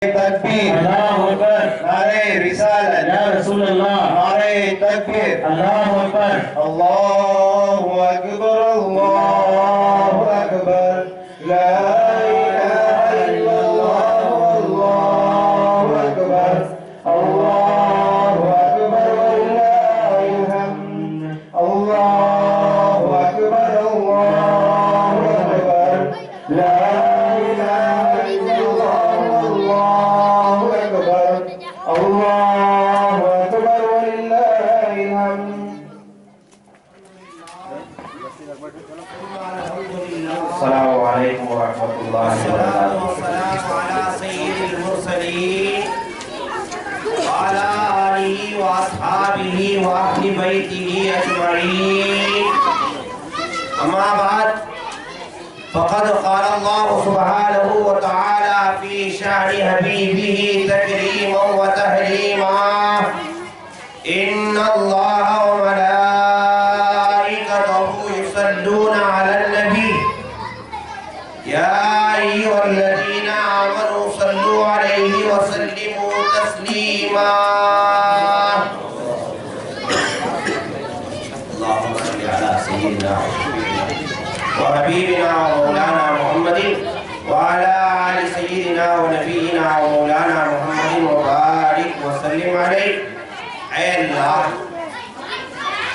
تکبیر اللہ اکبر نعرہ رسالت یا رسول اللہ نعرہ تکبیر اللہ اکبر اللہ اکبر اللہ اکبر لا الہ الا اللہ اللہ اکبر اللہ اکبر وللہ الحمد اللہ اکبر اللہ اکبر لا السلام علیکم ورحمۃ اللہ وبرکاتہ والسلام على سید المرسلین وعلى آلہ واصحابہ واہل بیتہ اجمعین اما بعد فقد قال اللہ سبحانہ وتعالی فی شأن حبیبہ تکریما وتحریما ان اللہ وملائکتہ یصلون علی النبی يا أيها الذين آمنوا صلوا عليه وسلموا تسليما اللهم صل على سيدنا وحبيبنا ومولانا محمد وعلى آل سيدنا ونبينا ومولانا محمد وبارك وسلم عليه اے اللہ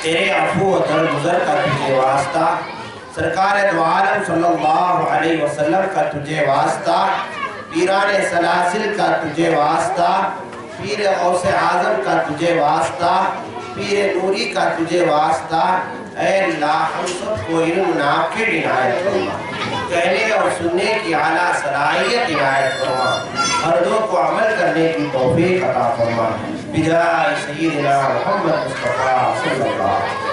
تیرے عفو و درگزر کا تجھے واسطہ، سرکار دو عالم صلی اللہ علیہ وسلم کا تجھے واسطہ، پیران سلاسل کا تجھے واسطہ، پیر غوث اعظم کا تجھے واسطہ، پیر نوری کا تجھے واسطہ، اے اللہ ہم سب کو علم نافع عنایت فرما، کہنے اور سننے کی اعلیٰ صلاحیت عنایت فرما، مردوں کو عمل کرنے کی توفیق عطا فرما، بجائے سیدنا محمد مصطفیٰ صلی اللہ علیہ وسلم۔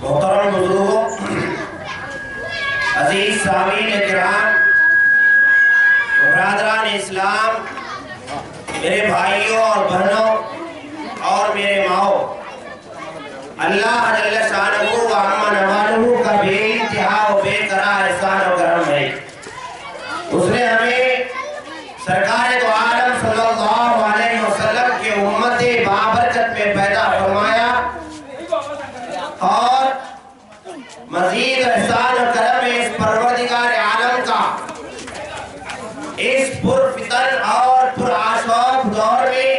محترم بزرگوں، عزیز سامعین کرام، برادران اسلام، میرے بھائیوں اور بہنوں اور میرے ماؤں، اللہ جل شانہ و عما نوالہ کا بے انتہا و بے قرار احسان و کرم ہے۔ اس نے ہمیں سرکار دو عالم صلی اللہ علیہ وسلم کے امت بابرکت میں پیدا فرمایا اور مزید احسان و کرم اس پروردگار عالم کا اس پرفتن اور پرآشوق دور میں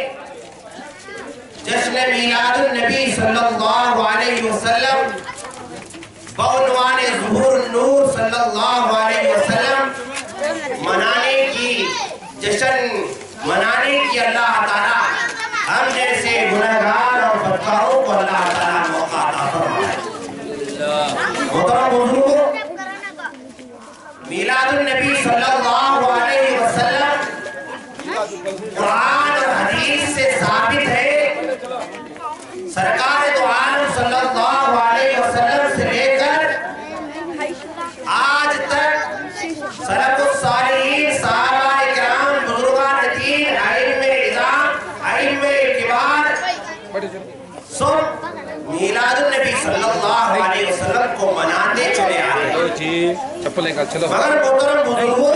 جشن میلاد النبی صلی اللہ علیہ وسلم بعنوان ظہور النور صلی اللہ علیہ وسلم منانے کی جشن منانے کی اللہ تعالی ہم جیسے گنہگار اور بدکاروں کو اللہ تعالی موقع عطا فرمائے۔ محترم بزرگوں، میلاد النبی صلی اللہ علیہ وسلم قرآن اور حدیث سے ثابت ہے۔ سرکار دو عالم صلی اللہ علیہ وسلم سے لے کر آج تک سلف الصالحین، صحابہ کرام، بزرگان دین، ائمہ اعظام، ائمہ کبار سب میلاد النبی صلی اللہ علیہ وسلم کو مناتے چلے آ رہے ہیں۔ مگر محترم بزرگوں،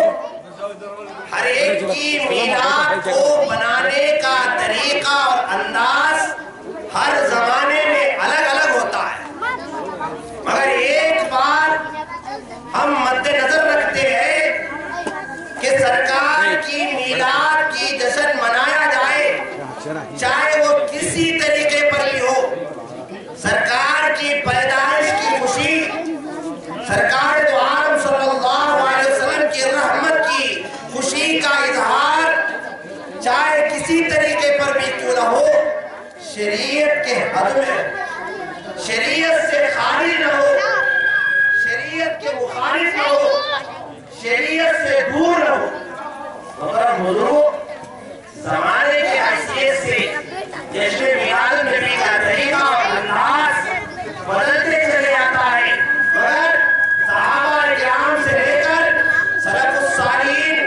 ہر ایک کی میلاد کو منانے کا طریقہ اور انداز ہر زمانے میں الگ الگ ہوتا ہے، مگر ایک بات ہم مد نظر رکھتے ہیں کہ سرکار کی میلاد کی جشن منایا جائے، چاہے وہ کسی طریقے پر بھی ہو۔ سرکار کی پیدائش کی خوشی، سرکار دو عالم صلی اللہ علیہ وسلم کی رحمت کی خوشی کا اظہار چاہے کسی طریقے پر بھی کیوں نہ ہو، شریعت کے حد میں، شریعت سے خارج نہ ہو، شریعت کے مخالف نہ ہو، شریعت سے دور نہ ہو۔ محترم بزرگوں، زمانے کی حیثیت سے جشن میلاد النبی کا طریقہ اور انداز بدلتے چلے آتا ہے، مگر صحابہ کرام سے لے کر سلف الصالحین،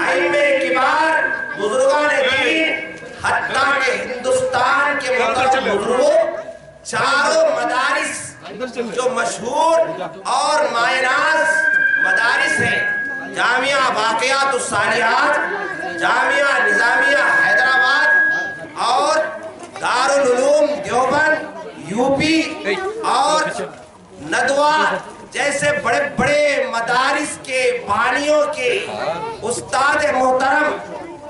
ائمہ کبار، بزرگان دین، حتیٰ کہ ہندوستان کے محترم بزرگوں، چاروں مدارس جو مشہور اور مائناز مدارس ہیں، جامعہ باقیات الصالحات، جامعہ نظامیہ حیدرآباد اور دارالعلوم دیوبند یو پی اور ندوہ جیسے بڑے بڑے مدارس کے بانیوں کے استاد محترم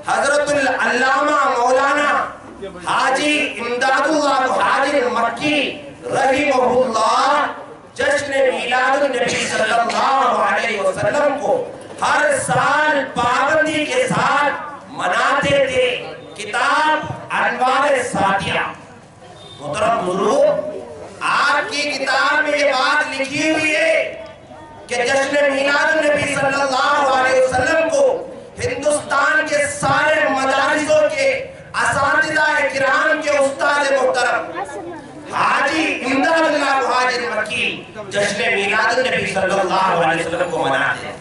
حضرت العلامہ مولانا حاجی امداد اللہ مہاجر مکی رحمہ اللہ جشن میلاد النبی صلی اللہ علیہ وسلم کو ہر سال پابندی کے ساتھ مناتے تھے۔ کتاب انوار ساتیہ، محترم حضور آپ کی کتاب میں یہ بات لکھی ہوئی ہے کہ جشن میلاد النبی صلی اللہ علیہ وسلم کو ہندوستان کے سارے مدارسوں کے اساتذہ کرام کے استاد محترم حاجی امداد اللہ مہاجر مکی جشن میلاد النبی صلی اللہ علیہ وسلم کو مناتے ہیں۔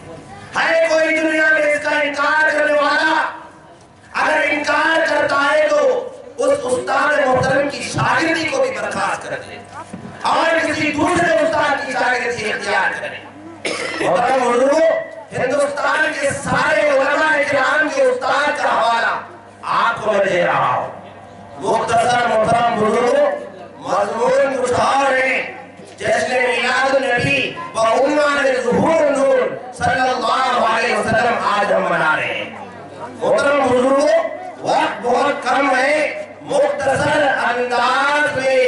ہے کوئی دنیا میں اس کا انکار کرنے والا؟ اگر انکار کرتا ہے تو اس استاد محترم کی شاگردی کو بھی برخاست کر دے اور کسی دوسرے استاد کی شاگردی اختیار کرے۔ محترم حضور، ہندوستان کے سارے علماء کرام کے استاد کا حوالہ آپ کو میں دے رہا ہوں۔ مختصر محترم حضور، مضمون کچھ اور ہے۔ جشن میلاد النبی بعنوان ظہور نور صلی اللہ علیہ وسلم آج ہم منا رہے ہیں۔ محترم حضور، وقت بہت کم ہے، مختصر انداز میں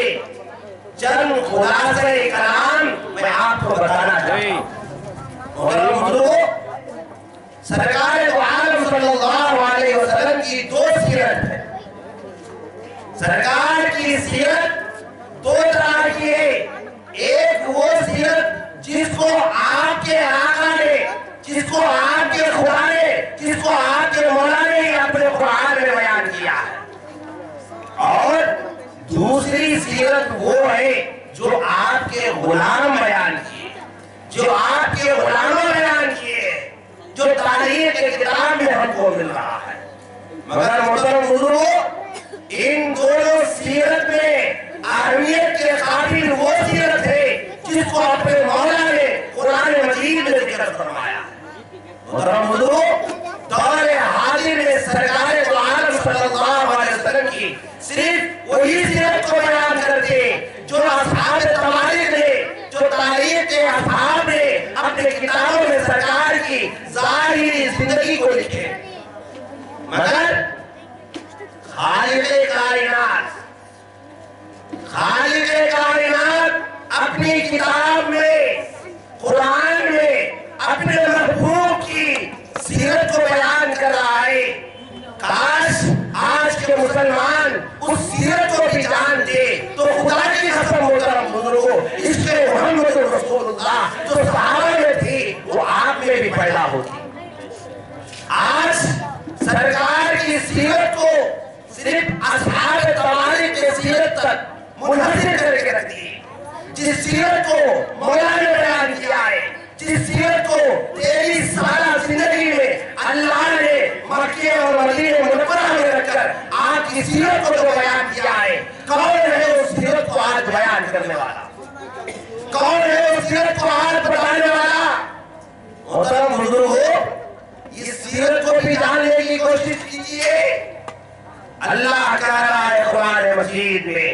چند خلاصہ کلام میں آپ کو بتانا چاہتا ہوں۔ محترم حضور، سرکار دو عالم صلی اللہ علیہ وسلم کی دو سیرت ہے۔ سرکار کی سیرت دو طرح کی ہے۔ ایک وہ سیرت جس کو آپ کے آقا نے، جس کو آپ کے خدا نے، جس کو آپ کے مولا نے اپنے قرآن میں بیان کیا ہے، اور دوسری سیرت وہ ہے جو آپ کے غلام بیان کیے، جو آپ کے غلاموں بیان کیے، جو تاریخ کے کتاب میں ہم کو مل رہا ہے۔ مگر محترم حضور، ان دونوں سیرت میں اہمیت کے قابل وہ سیرت ہے جس کو اپنے مولا نے قرآن مجید میں ذکر فرمایا۔ محترم حضور، دور حاضر میں سرکار دو عالم صلی اللہ علیہ وسلم کی صرف وہی سیرت کو بیان کرتے جو اصحاب تواریخ نے، جو تاریخ کے اصحاب نے اپنے کتابوں میں سرکار کی ظاہری زندگی کو لکھے۔ مگر خالق کائنات اپنی کتاب میں، قرآن میں اپنے محبوب کی سیرت کو بیان کر رہا ہے۔ کاش آج کے مسلمان اس سیرت کو بھی جانتے تو خدا کی قسم محترم بزرگوں، عشق محمد رسول اللہ جو صحابہ میں تھی وہ آپ میں بھی پیدا ہوتی۔ آج سرکار کی سیرت کو صرف اصحاب تواریخ کے سیرت تک منحصر کر کے رکھ دی۔ جس سیرت کو مولا نے بیان کیا ہے، جس سیرت کو 23 سالہ زندگی میں اللہ نے مکہ اور مدینہ منورہ میں رکھ کر آپ کی سیرت کو جو بیان کیا ہے، کون ہے اس سیرت کو آج بیان کرنے والا؟ کون ہے اس سیرت کو آج بتانے والا؟ محترم بزرگوں، اس سیرت کو بھی جاننے کی کوشش کیجیے۔ اللہ کہہ رہا ہے قرآن مجید میں،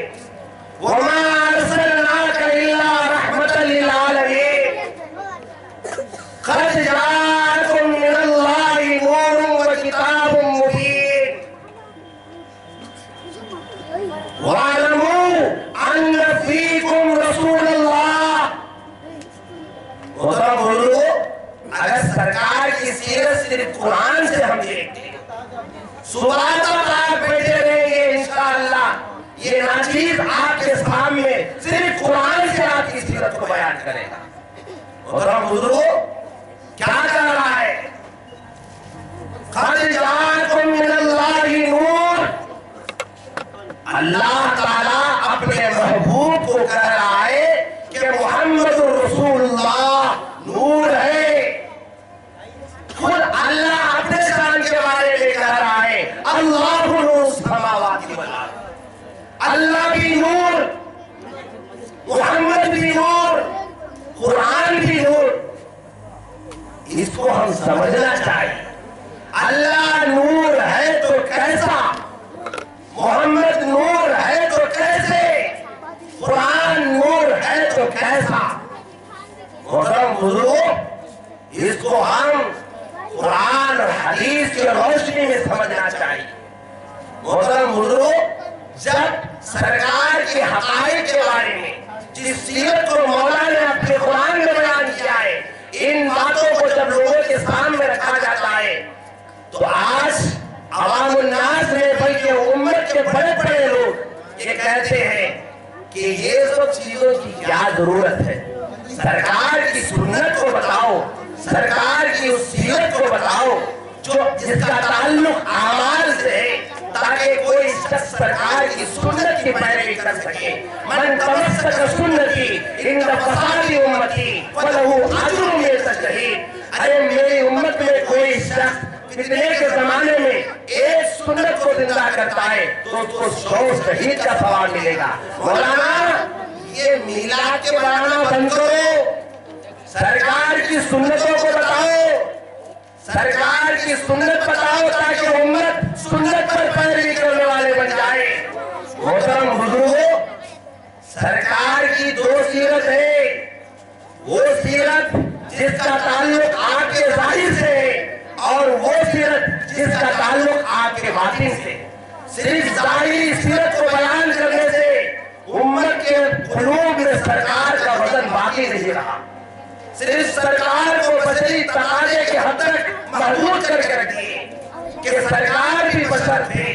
وَمَا أَرْسَلْنَاكَ إِلَّا رَحْمَةً لِلْعَالَمِينَ قَدْ جَاءَكُم مِّنَ اللَّهِ نُورٌ وَكِتَابٌ مُّبِينٌ وَاعْلَمُوا أَنَّ فِيكُمْ رَسُولَ اللَّهِ۔ محترم حضور، اگر سرکار کی سیرت صرف قرآن سے ہم دیکھتے ہیں، صبح تک آپ بیٹھے رہیں گے انشاءاللہ، یہ ناچیز آپ کے سامنے صرف قرآن سے آپ کی سیرت کو بیان کرے گا۔ محترم بزرگوں، کیا کہہ رہا ہے؟ قَدْ جَاءَكُم مِّنَ اللَّهِ نُورٌ۔ اللہ تعالیٰ اپنے محبوب کو کہہ رہا ہے کہ محمد رسول اللہ نور ہے۔ خود اللہ اپنے شان کے بارے میں کہہ رہا ہے، اللہ نور السماوات والارض۔ اللہ بھی نور، محمد بھی نور، قرآن بھی نور، اس کو ہم سمجھنا چاہیے۔ اللہ نور ہے تو کیسا، محمد نور ہے تو کیسے، قرآن نور ہے تو کیسا۔ محترم بزرگوں، اس کو ہم قرآن اور حدیث کی روشنی میں سمجھنا چاہیے۔ محترم بزرگوں، جب سرکار کے حقائق کے بارے میں جس سیرت کو مولا نے اپنے قرآن میں بیان کیا ہے، ان باتوں کو جب لوگوں کے سامنے رکھا جاتا ہے تو آج عوام الناس میں بلکہ امت کے بڑے بڑے لوگ یہ کہتے ہیں کہ یہ سب چیزوں کی کیا ضرورت ہے، سرکار کی سنت کو بتاؤ، سرکار کی اس سیرت کو بتاؤ جس کا تعلق اعمال سے ہے، تاکہ کوئی شخص سرکار کی سنت کی پیروی کر سکے۔ من تمسک سنتی عند فساد امتی فلہ اجر مثل الشہید۔ ارے میری امت میں کوئی شخص فتنے کے زمانے میں ایک سنت کو زندہ کرتا ہے تو اس کو 100 شہید کا ثواب ملے گا۔ مولانا یہ میلاد کے بنانا بند کرو، سرکار کی سنتوں کو بتاؤ، سرکار کی سنت بتاؤ تاکہ امت سنت پر پیروی کرنے والے بن جائے۔ محترم بزرگوں، سرکار کی 2 سیرت ہے، وہ سیرت جس کا تعلق آپ کے ظاہر سے ہے اور وہ سیرت جس کا تعلق آپ کے باطن سے۔ صرف ظاہری سیرت کو بیان کرنے سے امت کے قلوب میں سرکار کا وزن باقی نہیں رہا، صرف سرکار کو بشری تقاضے کے حد تک محدود کر کے رکھیے کہ سرکار بھی بشر تھے،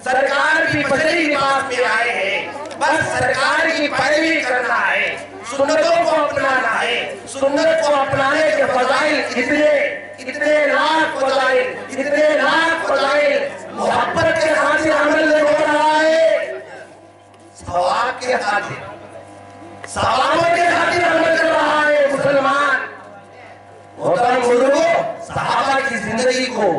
سرکار بھی بشری لباس میں آئے ہیں، بس سرکار کی پیروی کرنا ہے، سنتوں کو اپنانا ہے۔ سنت کو اپنانے کے فضائل اتنے لاکھ فضائل، اتنے لاکھ فضائل، محبت کے خاطر عمل میں ہو رہا ہے، ثواب کے خاطر، ثواب کے خاطر عمل کر رہا ہے مسلمان۔ محترم بزرگوں، صحابہ کی زندگی کو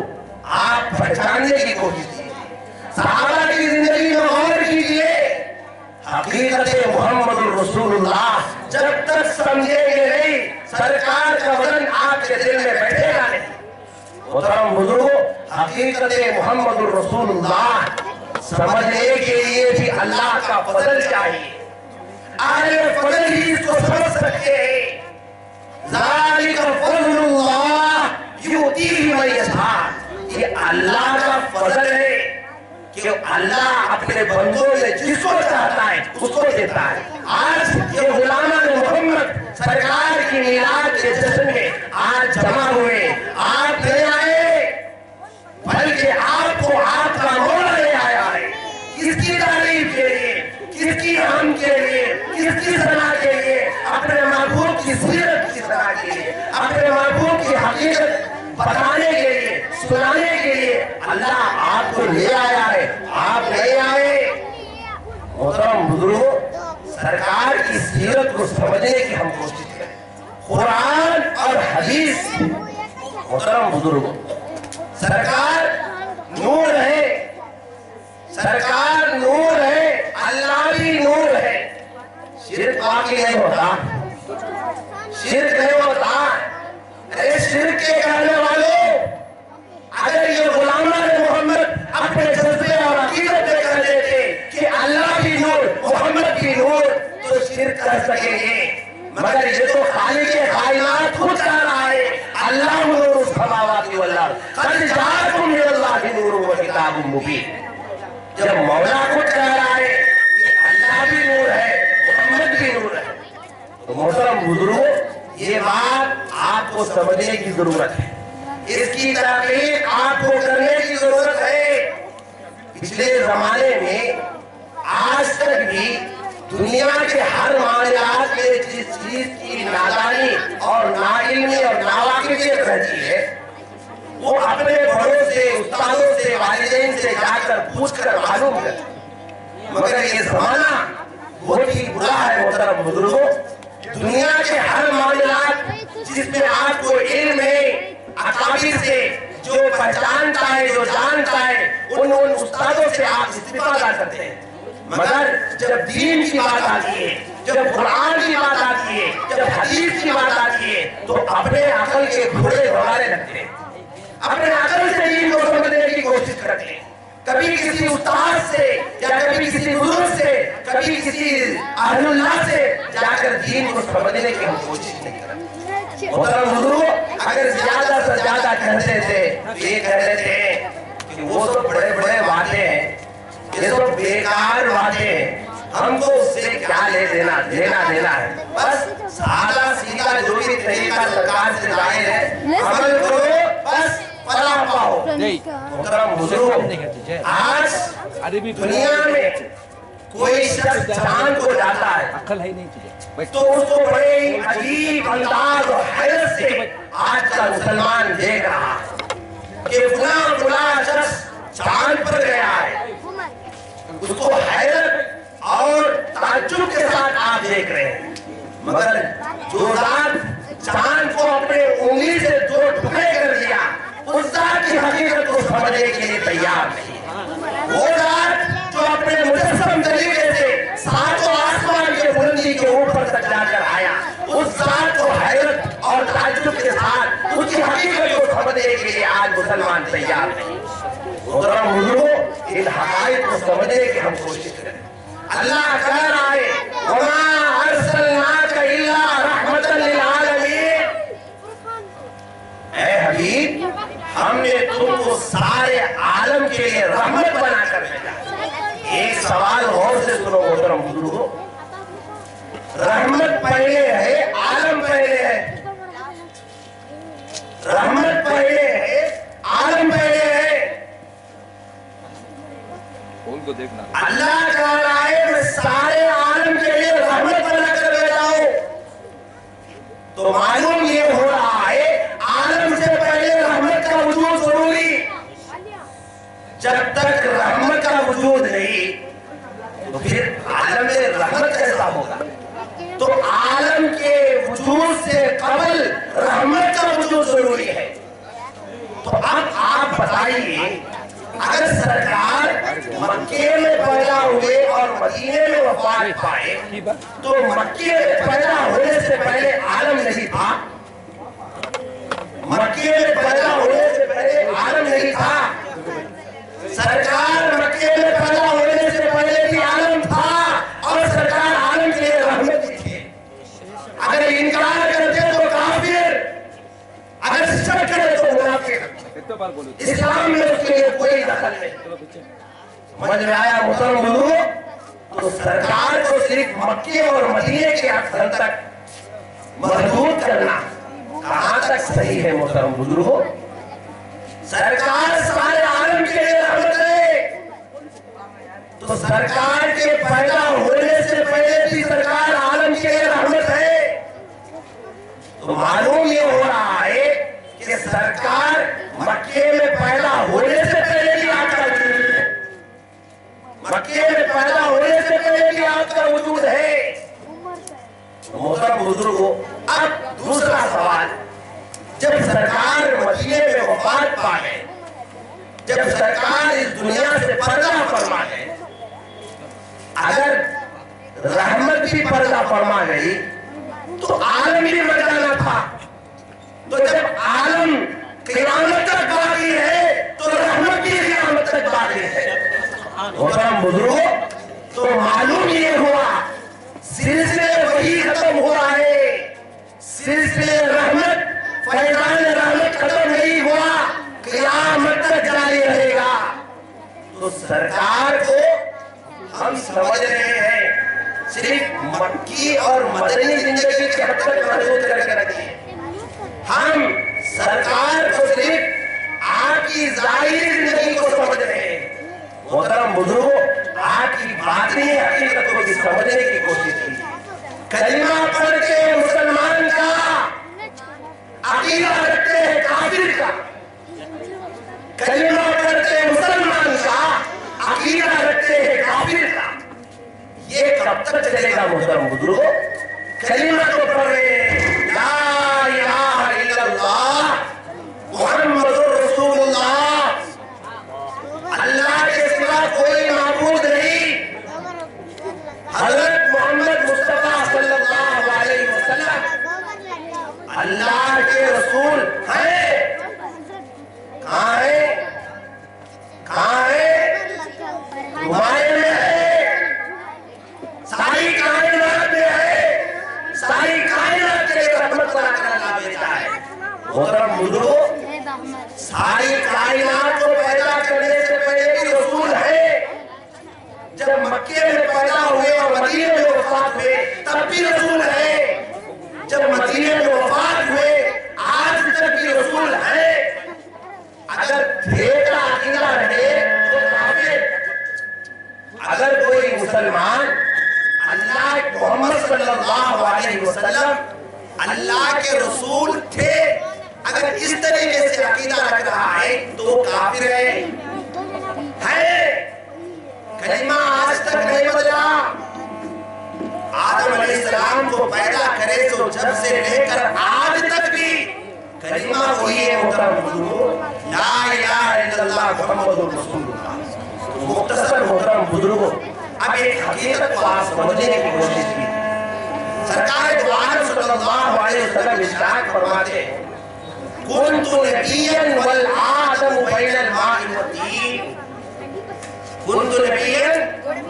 آپ پہچاننے کی کوشش کیجیے، صحابہ کی زندگی میں غور کیجیے، حقیقت محمد الرسول اللہ جب تک سمجھیں گے نہیں، سرکار کا وزن آپ کے دل میں بیٹھے گا نہیں۔ محترم بزرگوں، حقیقت محمد الرسول اللہ سمجھنے کے لیے بھی اللہ کا فضل چاہیے، اہل فضل ہی اس کو سمجھ سکتے ہیں۔ ذالک فضل اللہ یؤتیہ من یشاء، یہ اللہ کا فضل ہے کہ اللہ اپنے بندوں میں جس کو چاہتا ہے اس کو دیتا ہے۔ آج یہ غلامان محمد سرکار کی میلاد کے جشن میں آج جمع ہوئے، آپ لے آئے، بلکہ آپ کو آپ کا مولا لے آیا ہے، کس کی تعریف کے لیے، کس کی حمد کے لیے، کس کی ثنا کے لیے، اپنے محبوب کی سیرت کی ثنا کے لیے، اپنے محبوب کی حقیقت بتانے کے لیے، سنانے کے لیے اللہ آپ کو لے آیا ہے، آپ نہیں آئے۔ محترم بزرگوں، سرکار کی سیرت کو سمجھنے کی ہم کوشش کریں، قرآن اور حدیث۔ محترم بزرگوں، سرکار نور ہے، سرکار نور ہے، اللہ بھی نور ہے۔ شرک واقعی نہیں ہوتا، شرک نہیں ہوتا۔ ارے شرک کے کہنے والوں، اگر یہ غلامان محمد اپنے جذبے اور عقیدت میں کہہ دیتے کہ اللہ بھی نور، محمد بھی نور، تو شرک کر سکیں گے، مگر یہ تو خالق کائنات خود کہہ رہا ہے، اللہ نور السماوات والارض قد جاءکم من اللہ نور و کتاب مبین۔ جب مولا خود کہہ رہا ہے کہ اللہ بھی نور ہے، محمد بھی نور ہے، تو محترم بزرگوں، یہ بات آپ کو سمجھنے کی ضرورت ہے، اس کی تحقیق آپ کو کرنے کی ضرورت ہے۔ پچھلے زمانے میں آج تک بھی دنیا کے ہر معاملات میں جس چیز کی نادانی اور ناعلمی اور ناواقفیت رہتی ہے، وہ اپنے بڑوں سے، استادوں سے، والدین سے جا کر پوچھ کر معلوم کرتے ہیں، مگر یہ زمانہ بہت ہی برا ہے۔ محترم بزرگوں، دنیا کے ہر معاملات جس میں آپ کو علم ہے، اکابر سے جو پہچانتا ہے، جو جانتا ہے، ان استادوں سے آپ استفادہ کرتے ہیں، مگر جب دین کی بات آتی ہے، جب قرآن کی بات آتی ہے، جب حدیث کی بات تو اپنے عقل کے گھوڑے دوڑانے لگتے ہیں، اپنے عقل سے دین کو سمجھنے کی کوشش کرتے ہیں، کبھی کسی استاد سے یا کبھی کسی بزرگ سے کبھی کسی اہل اللہ سے جا کر دین کو سمجھنے کی ہم کوشش نہیں کرتے۔ محترم بزرگوں، اگر زیادہ سے زیادہ کہتے تھے تو یہ کہہ لیتے ہیں کہ وہ تو بڑے بڑے وعدے ہیں، یہ تو بیکار وعدے ہیں، ہم کو اس سے کیا لینا دینا ہے، بس سادہ سیدھا جو بھی طریقہ سرکار سے ظاہر ہے عمل کرو، بس فلاح پاؤ۔ محترم بزرگوں، آج دنیا میں کوئی شخص چاند کو جاتا ہے تو اس کو بڑے ہی عجیب انداز اور حیرت سے آج کا مسلمان دیکھ رہا ہے کہ فلاں شخص چاند پر گیا ہے، اس کو حیرت اور تعجب کے ساتھ آپ دیکھ رہے ہیں، مگر جو ذات چاند کو اپنے انگلی سے دو ٹکڑے کر دیا، اس ذات کی حقیقت کو سمجھنے کے لیے تیار نہیں ہے۔ وہ ذات جو اپنے مجسم طریقے سے ساتوں آسمان کے بلندی کے اوپر تک جا کر آیا، اس ذات کو حیرت اور تعجب کے ساتھ اس کی حقیقت کو سمجھنے کے لیے آج مسلمان تیار نہیں۔ محترم بزرگوں، ان حقائق کو سمجھنے کی ہم کوشش کریں۔ اللہ کہہ رہا ہے وَمَا أَرْسَلْنَاكَ إِلَّا رَحْمَةً لِلْعَالَمِينَ، اے حبیب ہم نے تم کو سارے عالم کے لیے رحمت بنا کر بھیجا۔ ایک سوال غور سے سنو محترم بزرگوں، رحمت پہلے ہے عالم پہلے ہے؟ رحمت پہلے ہے عالم پہلے ہے؟ کو دیکھنا اللہ کہہ رہا ہے میں سارے عالم کے لیے رحمت بنا کر بھیجا ہوں، تو معلوم یہ ہو رہا ہے عالم سے پہلے رحمت کا وجود ضروری۔ جب تک رحمت کا وجود نہیں تو پھر عالم میں رحمت کیسا ہوگا؟ تو عالم کے وجود سے قبل رحمت کا وجود ضروری ہے۔ تو اب آپ بتائیے اگر سرکار مکے میں پیدا ہوئے اور مدینے میں وفات پائے تو مکے میں پیدا ہونے سے پہلے عالم نہیں تھا؟ مکے میں پیدا ہونے سے پہلے عالم نہیں تھا؟ سرکار مکے میں پیدا ہونے سے پہلے بھی عالم تھا اور سرکار عالم کے لیے رحمت بھی تھی۔ اگر انکار کرتے تو کافر، اگر شک کرے تو منافق۔ اسلام میں اس کے لیے کوئی دخل نہیں۔ سمجھ میں آیا محترم بزرگوں؟ تو سرکار کو صرف مکے اور مدینے کے اکثر تک محدود کرنا کہاں تک صحیح ہے محترم بزرگوں؟ سرکار سارے عالم کے لیے رحمت ہے، تو سرکار کے پیدا ہونے سے پہلے بھی سرکار عالم کے لیے رحمت ہے۔ تو معلوم یہ ہو رہا ہے کہ سرکار مکے میں پیدا ہونے سے پہلے بھی آپ کا وجود ہے، مکے میں پیدا ہونے سے پہلے بھی آپ کا وجود ہے۔ محترم بزرگوں، اب دوسرا سوال، جب سرکار مدینے میں وفات پا گئے، جب سرکار اس دنیا سے پردہ فرما گئے، اگر رحمت بھی پردہ فرما گئی تو عالم بھی مر جانا تھا، تو جب عالم قیامت تک باقی ہے تو رحمت بھی قیامت تک باقی ہے۔ محترم بزرگوں، تو معلوم یہ ہوا سلسلے وہی ختم ہوا ہے، سلسلے رحمت فیضان رحمت ختم نہیں ہوا، قیامت تک جاری رہے گا۔ تو سرکار کو ہم سمجھ رہے ہیں صرف مکی اور مدنی زندگی کے حد تک محدود کر کے رکھیں، ہم سرکار کو صرف آپ کی ظاہری زندگی کو سمجھ رہے ہیں۔ محترم بزرگوں، آپ کی باطنی حقیقت کو بھی سمجھنے کی کوشش کی۔ کلمہ پڑھ کے مسلمان کا عقیدہ رکھتے ہیں کافر کا، کلمہ پڑھ کے مسلمان کا عقیدہ رکھتے ہیں کافر کا، یہ کب تک چلے گا محترم بزرگوں؟ کلمہ تو پڑھ رہے ہیں لا الہ الا اللہ محمد رسول اللہ، اللہ کے سوا کوئی معبود نہیں، حضرت محمد مصطفیٰ صلی اللہ علیہ وسلم اللہ علیہ وسلم اللہ کے رسول تھے، اگر اس طریقے سے عقیدہ رکھ رہا ہے تو وہ کافر ہے۔ کلمہ آج تک نہیں بدلا۔ آدم علیہ السلام کو پیدا کرے تو جب سے لے کر آج تک بھی کلمہ وہی ہے محترم بزرگوں، لا الہ الا اللہ محمد رسول اللہ۔ مختصر محترم بزرگوں، اب ایک حقیقت کو آپ سمجھنے کی کوشش کی۔ سرکار دو عالم صلی اللہ علیہ وسلم ارشاد فرماتے ہیں کنت نبیا والآدم بین الماء والطین، کنت نبیا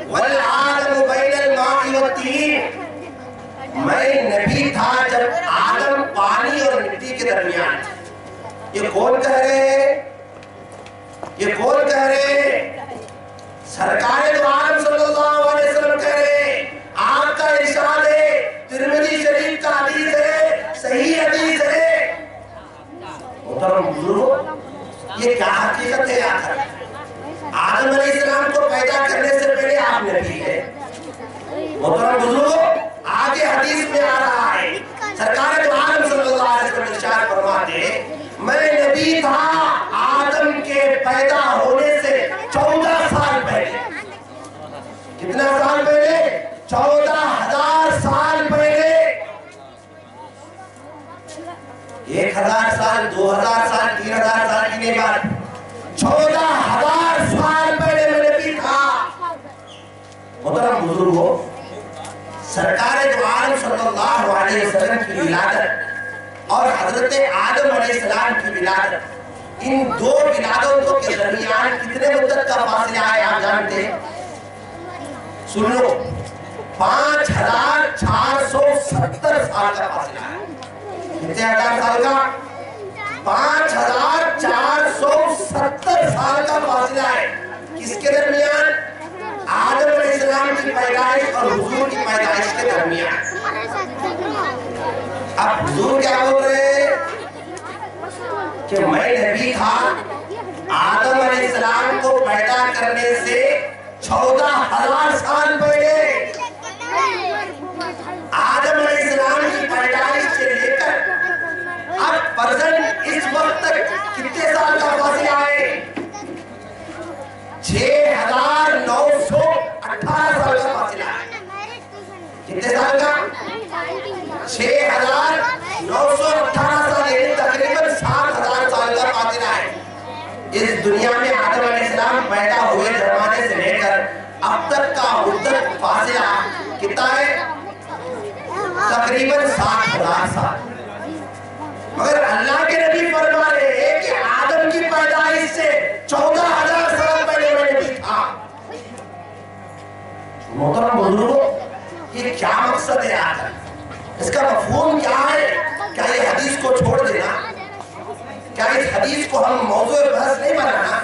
والآدم بین الماء والطین، میں نبی تھا جب آدم پانی اور مٹی کے درمیان تھا۔ یہ کون کہہ رہے ہیں؟ یہ کون کہہ رہے ہیں؟ سرکار دو عالم صلی اللہ علیہ وسلم کہہ رہے ہیں۔ آپ کا ارشاد ہے، ترمذی شریف کا حدیث ہے، صحیح حدیث ہے۔ محترم بزرگوں، یہ کیا حقیقت ہے آخر؟ آدم علیہ السلام کو پیدا کرنے سے پہلے آپ نبی ہے۔ محترم بزرگوں، آگے حدیث میں آ رہا ہے، سرکار دو عالم صلی اللہ علیہ وسلم ارشاد فرماتے ہیں میں نبی تھا آدم کے پیدا ہونے سے 14 سال پہلے۔ کتنا سال پہلے؟ 14,000 سال پہلے۔ 1,000 سال، 2,000 سال، 3,000 سال کی نہیں بات، 14,000 سال پہلے میں نبی تھا۔ محترم بزرگوں، سرکار دو عالم صلی اللہ علیہ وسلم کی ولادت اور حضرت آدم علیہ السلام کی ولادت، ان دو ولادتوں کے درمیان کتنے مدت کا فاصلہ ہے آپ جانتے ہیں؟ سن لو، 5,470 سال کا فاصلہ ہے۔ کتنے ہزار سال کا؟ 5,470 سال کا فاصلہ ہے۔ کس کے درمیان؟ آدم علیہ السلام کی پیدائش اور حضور کی پیدائش کے درمیان۔ اب حضور کیا بول رہے ہیں کہ میں نبی تھا آدم علیہ السلام کو پیدا کرنے سے 14,000 سال پہلے۔ آدم علیہ السلام کی پیدائش سے لے کر اب پرزنٹ اس وقت تک کتنے سال کا فاصلہ ہے؟ 6,918 سال کا فاصلہ ہے۔ کتنے سال کا؟ 6,918 سال، یعنی تقریباً 7,000 سال کا فاصلہ ہے۔ اس دنیا میں آدم علیہ السلام پیدا ہوئے زمانے سے لے کر اب تک کا مدت فاصلہ کتنا ہے؟ تقریباً 7,000 سال۔ مگر اللہ کے نبی فرما رہے ہیں کہ آدم کی پیدائش سے 14,000 سال پہلے میں نبی تھا۔ محترم بزرگوں، یہ کیا مقصد ہے آخر؟ اس کا مفہوم کیا ہے؟ کیا یہ حدیث کو چھوڑ دینا؟ کیا اس حدیث کو ہم موضوع بحث نہیں بنانا؟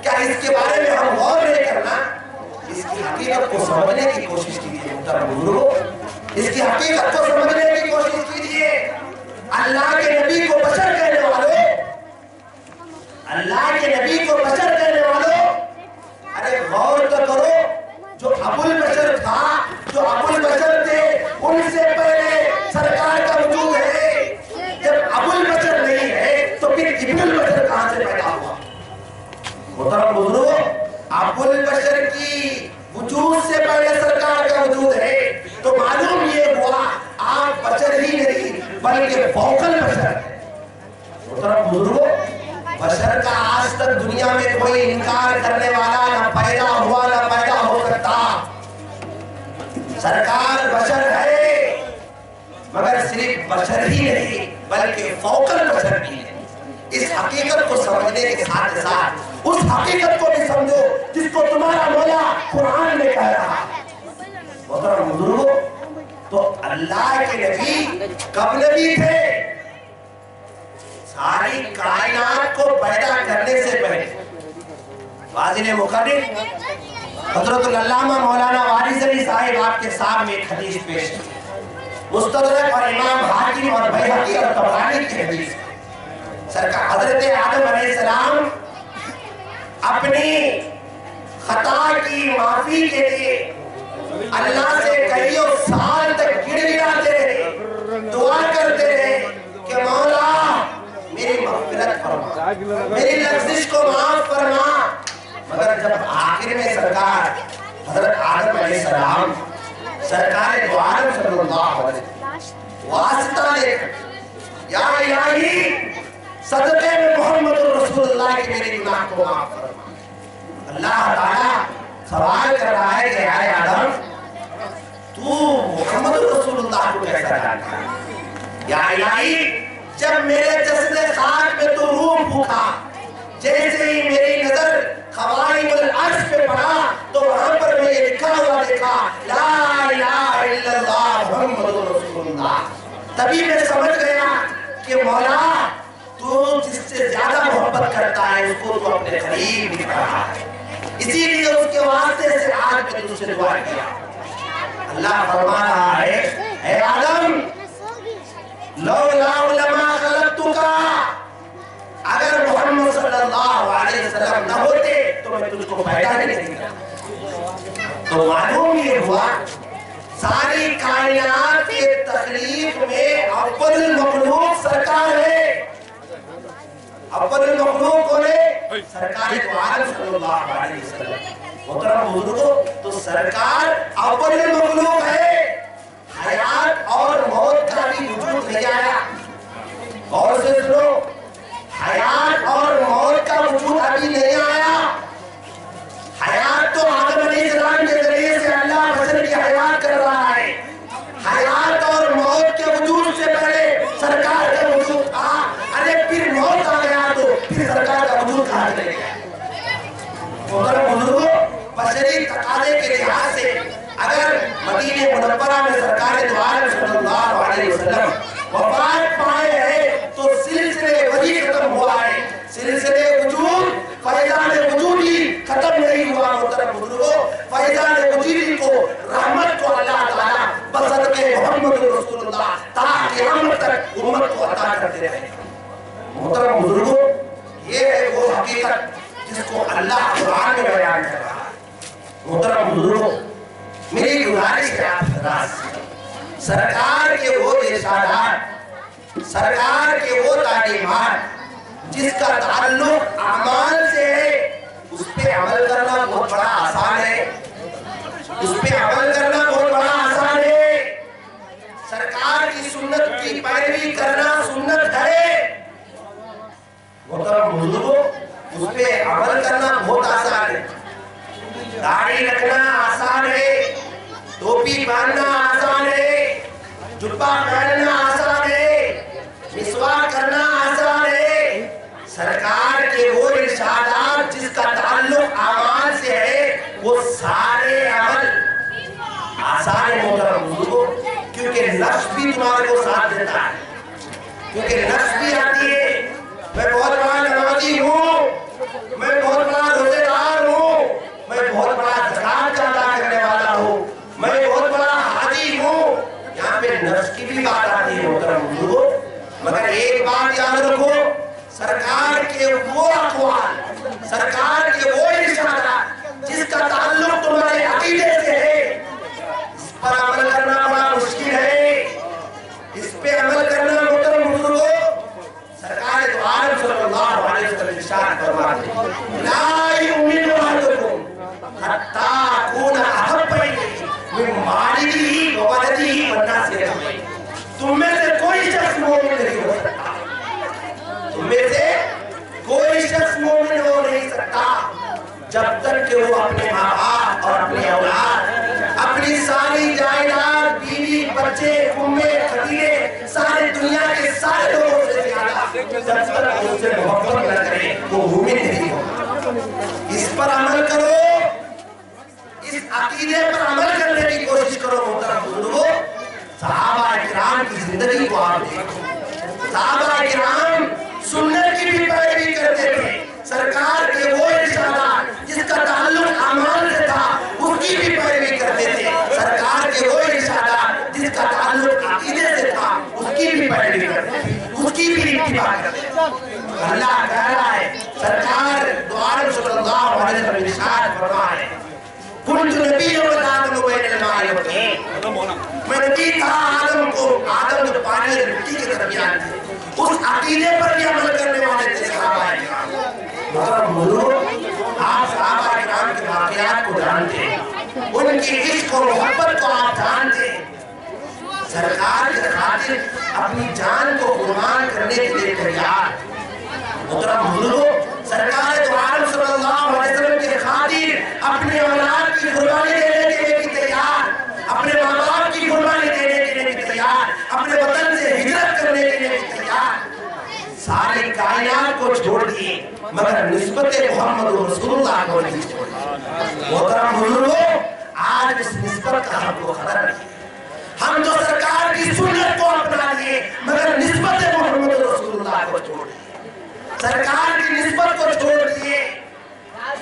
کیا اس کے بارے میں ہم غور نہیں کرنا؟ اس کی حقیقت کو سمجھنے کی کوشش کیجیے محترم بزرگوں، اس کی حقیقت کو سمجھنے کی کوشش کیجیے۔ اللہ کے نبی کو بشر کہنے والوں، اللہ کے نبی کو بشر کہنے والوں، ارے غور تو کرو، جو ابو البشر تھا، جو ابو البشر تھے، ان سے پہلے سرکار کا وجود ہے۔ جب ابو البشر نہیں ہے تو پھر ابن البشر کہاں سے پیدا ہوا؟ محترم بزرگوں، ابو البشر کی وجود سے پہلے سرکار کا وجود ہے، تو معلوم یہ ہوا آپ بشر ہی نہیں بلکہ فوق البشر ہے۔ محترم بزرگوں، بشر کا آج تک دنیا میں کوئی انکار کرنے والا نہ پیدا ہوا نہ پیدا ہو سکتا۔ سرکار بشر ہے، مگر صرف بشر ہی نہیں بلکہ فوق البشر بھی ہے۔ اس حقیقت کو سمجھنے کے ساتھ ساتھ اس حقیقت کو بھی سمجھو جس کو تمہارا مولا قرآن میں کہہ رہا ہے۔ محترم بزرگوں، تو اللہ کے نبی کب نبی تھے؟ ساری کائنات کو پیدا کرنے سے پہلے۔ واضح مقرر حضرت العلامہ مولانا وارث علی صاحب آپ کے سامنے ایک حدیث پیش کی، مستدرک اور امام حاکم اور بیہقی اور طبرانی کی حدیث۔ سرکار حضرت آدم علیہ السلام اپنی خطا کی معافی کے لیے اللہ سے کئیوں سال تک گڑ گڑاتے رہے، واسطہ لے کر یا الہی صدقے میں محمد رسول اللہ کی میری گناہ کو معاف فرما. اللہ تعالیٰ سوال کر رہا ہے کہ اے آدم تو محمد رسول اللہ کو کیسا جانتا ہے؟ یا الہی جب میرے جسد خاک میں تو روح پھونکا جیسے ہی میری نظر خوائم العرش پہ پڑا تو وہاں پر میں یہ لکھا ہوا دیکھا لا الہ الا اللہ محمد رسول اللہ. تبھی میں سمجھ گیا کہ مولا تو جس سے زیادہ محبت کرتا ہے اس کو تو اپنے قریب بھی رہا ہے. اسی لیے اس کے واسطے سے آج میں تجھ سے دعا کیا. اللہ فرما رہا ہے اے آدم لولا لما خلقتک اگر محمد صلی اللہ علیہ وسلم نہ ہوتے تو میں تجھ کو پیدا نہیں کرتا. تو معلوم یہ ہوا ساری کائنات کے تخلیق میں اول المخلوق سرکار ہے. اول المخلوق کون ہے؟ سرکار دو عالم صلی اللہ علیہ وسلم. محترم بزرگوں تو سرکار اول المخلوق ہے. حیات اور موت کا بھی وجود نہیں آیا. اور سے سنو حیات اور موت کا وجود ابھی نہیں آیا. حیات تو آدم علیہ السلام کے ذریعے سے اللہ بشر کی حیات کر رہا ہے. حیات اور موت کے وجود سے پہلے سرکار کا وجود تھا. ارے پھر موت آ گیا تو پھر سرکار کا وجود کہاں چلے گیا؟ محترم بزرگوں بشری تقاضے کے لحاظ سے اگر مدینہ منورہ میں سرکار دو عالم صلی اللہ علیہ وسلم وفات پائے ہیں تو سلسلے وحی ختم ہوا ہے. سلسلے وجود فیضان وجودی ختم نہیں ہوا. محترم بزرگوں فیضان وجودی کو رحمت کو اللہ تعالیٰ بصدقے محمد رسول اللہ تا قیامت تک امت کو عطا کرتے رہے. محترم بزرگوں یہ ہے وہ حقیقت جس کو اللہ قرآن میں بیان کر رہا ہے. محترم بزرگوں میری گزارش ہے آپ حضرات سے سرکار کے وہ ارشادات سرکار کے وہ تعلیمات جس کا تعلق اعمال سے ہے اس پہ عمل کرنا بہت بڑا آسان ہے. اس پہ عمل کرنا بہت بڑا آسان ہے. سرکار کی سنت کی پیروی کرنا سنت ہے. محترم بزرگوں اس پہ عمل کرنا بہت آسان ہے. داڑھی رکھنا آسان ہے. ٹوپی پہننا آسان ہے. جبہ پہننا آسان ہے. مسواک کرنا آسان ہے. سرکار کے وہ ارشادات جس کا تعلق اعمال سے ہے وہ سارے عمل آسان ہے. محترم بزرگوں کیونکہ نفس بھی تمہارے کو ساتھ دیتا ہے. کیونکہ نفس بھی آتی ہے میں بہت بڑا نمازی ہوں, میں بہت بڑا روزے دار ہوں, میں بہت بڑا زکات ادا کرنے والا ہوں, میں بہت بڑا حاجی ہوں. یہاں پہ نفس کی بھی بات آتی ہے. محترم بزرگوں مگر ایک بات یاد رکھو سرکار کے وہ اقوال سرکار کے وہ ارشادات جس کا تعلق تمہارے عقیدے سے ہے اس پر عمل کرنا بڑا مشکل ہے. اس پہ عمل کرنا محترم بزرگوں سرکار دو عالم صلی اللہ علیہ وسلم ارشاد فرماتے ہیں لا یؤمن احدکم حتی اکون احب الیہ من مالہ وولدہ والناس اجمعین. تم میں سے کوئی شخص مومن نہیں ہو سکتا. تم میں سے کوئی شخص مومن ہو نہیں سکتا جب تک کہ وہ اپنے ماں باپ اور اپنی اولاد اپنی ساری جائیداد بیوی بچے امے قبیلے سارے دنیا کے سارے لوگوں سے زیادہ جب تک ان سے محبت نہ کرے وہ مومن نہیں ہوگا. اس پر عمل کرو. اس عقیدے پر عمل کرنے کی کوشش کرو. محترم بزرگوں صحابہ کرام کی زندگی کو آپ دیکھو. صحابہ کرام سنت کی بھی پیروی کرتے تھے. سرکار کے وہ ارشادات جس کا تعلق اعمال سے تھا اس کی بھی پیروی کرتے تھے. سرکار کے وہ ارشادات جس کا تعلق عقیدے سے تھا اس کی بھی پیروی کرتے تھے. اس کی بھی اتباع کرتے تھے. اللہ کہہ رہا ہے سرکار دو عالم صلی اللہ علیہ وسلم ارشاد فرما ہے کنت نبی و آدم بین الماء والطین. میں نبی تھا آدم جو پانی اور مٹی کے درمیان تھے. اس عقیدے پر بھی عمل کرنے والے تھے صحابہ کرام. محترم بزرگوں آپ صحابہ کرام کے واقعات کو جانتے ہیں. ان کی عشق اور محبت کو آپ جانتے ہیں. سرکار کی خاطر اپنی جان کو قربان کرنے کے لیے تیار. محترم بزرگوں، سرکار دو عالم صلی اللہ علیہ وسلم کی خاطر اپنے اولاد کی قربانی دینے کے لیے بھی تیار، اپنے ماں باپ کی قربانی دینے کے لیے بھی تیار، اپنے وطن سے ہجرت کرنے کے لیے بھی تیار. ساری کائنات کو چھوڑ دیے مگر نسبت محمد رسول اللہ کو نہیں چھوڑا. محترم بزرگوں، آج اس نسبت کا ہم کو خطر نہیں. ہم تو سرکار کی سنت کو اپنا لیے مگر نسبت محمد رسول اللہ کو چھوڑ دیے، سرکار کی نسبت کو چھوڑ دیے.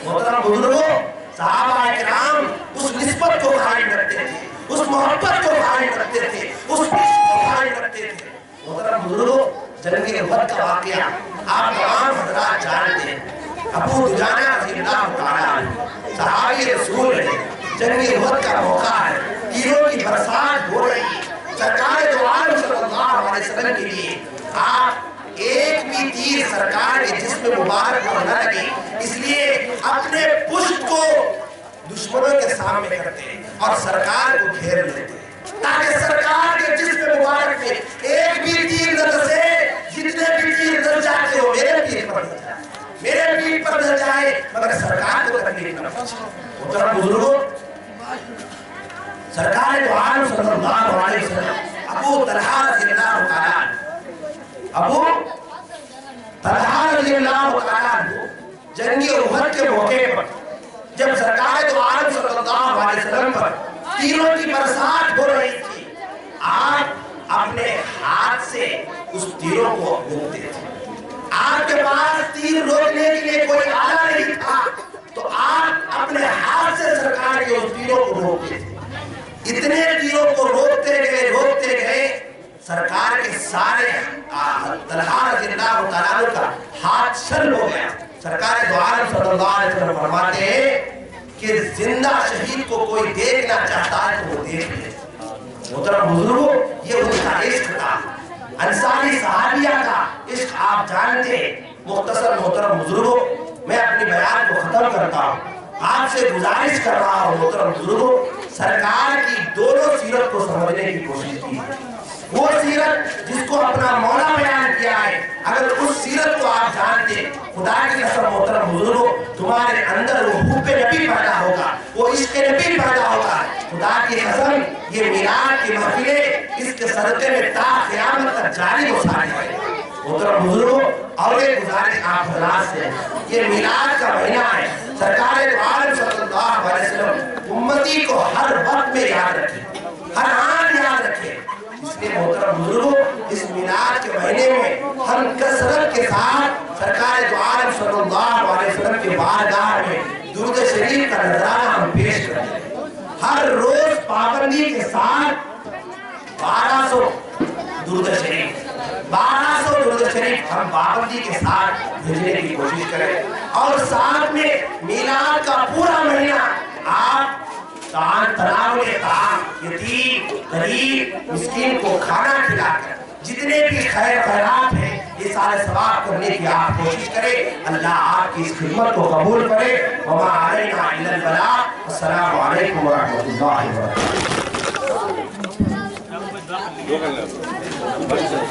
محترم بزرگوں، صحابہ کرام اس نسبت کو قائم رکھتے تھے، اس محبت کو قائم رکھتے تھے، اس عشق کو قائم رکھتے تھے. محترم بزرگوں، جنگ احد کا واقعہ آپ تمام حضرات جانتے ہیں. ابو دجانہ رضی اللہ تعالیٰ عنہ صحابی رسول ہے. جنگ احد کا موقع ہے، تیروں کی برسات ہو رہی ہے. سرکار دو عالم صلی اللہ علیہ وسلم کے لیے آپ ایک بھی تیر سرکار کے جسم مبارک کو نہ لگے، اس لیے اپنے پشت کو دشمنوں کے سامنے کرتے اور سرکار کو گھیر لیتے تاکہ سرکار کے جسم مبارک میں ایک بھی تیر نہ دسے. جتنے بھی تیر دس جاتے ہو میرے پیٹ پر دس جائے، میرے پیٹ پر دس جائے مگر سرکار کو تکلیف نہ پہنچے. محترم بزرگوں، سرکار دو عالم صلی اللہ علیہ وسلم ابو طلحہ رضی اللہ تعالیٰ ابو طلحہ رضی اللہ تعالیٰ جنگ احد کے موقع پر جب سرکار دو عالم صلی اللہ علیہ وسلم پر تیروں کی برسات ہو رہی تھی، آپ اپنے ہاتھ سے اس تیروں کو روکتے تھے. آپ کے پاس تیر روکنے کے لیے کوئی آلہ نہیں تھا تو آپ اپنے ہاتھ سے سرکار کے اس تیروں کو روکتے تھے. اتنے تیروں کو روکتے گئے سرکار کے سارے طلحہ رضی اللہ تعالیٰ کا ہاتھ شل ہو گیا. سرکار دو عالم صلی اللہ علیہ وسلم فرماتے ہیں کہ زندہ شہید کو کوئی دیکھنا چاہتا ہے تو وہ دیکھ لے. محترم بزرگوں، یہ ان کا عشق تھا، انصاری صحابیہ کا عشق آپ جانتے ہیں. مختصر محترم بزرگوں، میں اپنی بیان کو ختم کرتا ہوں. آپ سے گزارش کر رہا ہوں محترم بزرگوں، سرکار کی دونوں سیرت کو سمجھنے کی کوشش کی. وہ سیرت جس کو اپنا مولا بیان کیا ہے، اگر اس سیرت کو آپ جانتے، خدا کی قسم محترم بزرگوں، تمہارے اندر وہ حب نبی پیدا ہوگا، وہ عشق نبی پیدا ہوگا. خدا کی قسم یہ میلاد کی محفلیں اس کے صدقے میں تا قیامت تک جاری و ساری ہے. محترم بزرگوں، اور ایک گزارش آپ حضرات سے، یہ میلاد کا مہینہ ہے. سرکار دو عالم صلی اللہ علیہ وسلم امتی کو ہر وقت میں یاد رکھے، ہر آن یاد رکھے. اس لیے محترم بزرگوں، اس میلاد کے مہینے میں ہم کثرت کے ساتھ سرکار دو عالم صلی اللہ علیہ وسلم کے بارگاہ میں درود شریف کا نذرانہ ہم پیش کریں. ہر روز پابندی کے ساتھ 1200 درود شریف 1200 درود شریف ہم پابندی کے ساتھ بھیجنے کی کوشش کریں. اور ساتھ میں میلاد کا پورا مہینہ آپ تناول طعام، یتیم غریب مسکین کو کھانا کھلا کر جتنے بھی خیر خیرات ہیں یہ سارے ثواب کرنے کی آپ کوشش کریں. اللہ آپ کی اس خدمت کو قبول کرے. وما علینا الا البلاغ. السلام علیکم ورحمۃ اللہ وبرکاتہ.